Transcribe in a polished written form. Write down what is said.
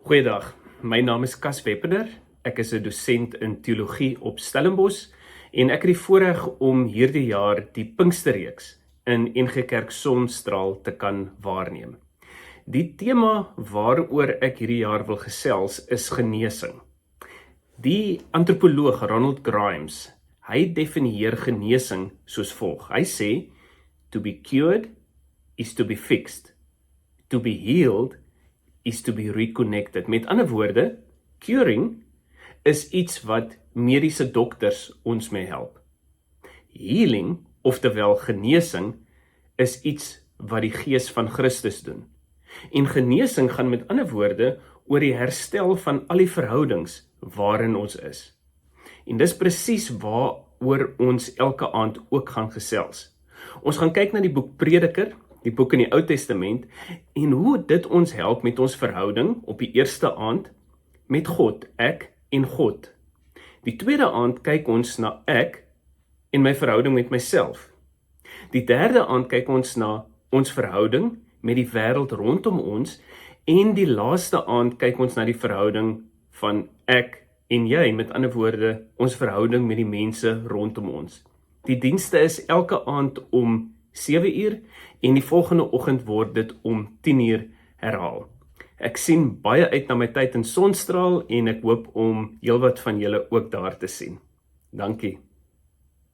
Goeiedag, my naam is Cas Weppener. Ek is 'n dosent in teologie op Stellenbosch en ek het die voorreg om hierdie jaar die Pinksterreeks in NG Kerk Sonstraal te kan waarneem. Die tema waaroor ek hierdie jaar wil gesels is genesing. Die antropoloog Ronald Grimes, hy definieer genesing soos volg. Hy sê, to be cured is to be fixed. To be healed is to be reconnected. Met ander woorde, curing is iets wat mediese dokters ons mee help. Healing, oftewel genesing, is iets wat die Gees van Christus doen. En genesing gaan met ander woorde oor die herstel van al die verhoudings waarin ons is. En dis presies waaroor ons elke aand ook gaan gesels. Ons gaan kyk na die boek Prediker, die boek in die Ou Testament, en hoe dit ons help met ons verhouding op die eerste aand met God, ek en God. Die tweede aand kyk ons na ek en my verhouding met myself. Die derde aand kyk ons na ons verhouding met die wêreld rondom ons, en die laaste aand kyk ons na die verhouding van ek en jy, met ander woorde, ons verhouding met die mense rondom ons. Die dienste is elke aand om 7 uur en die volgende oggend word dit om 10 uur herhaal. Ek sien baie uit na my tyd in Sonstraal en ek hoop om heelwat van julle ook daar te sien. Dankie.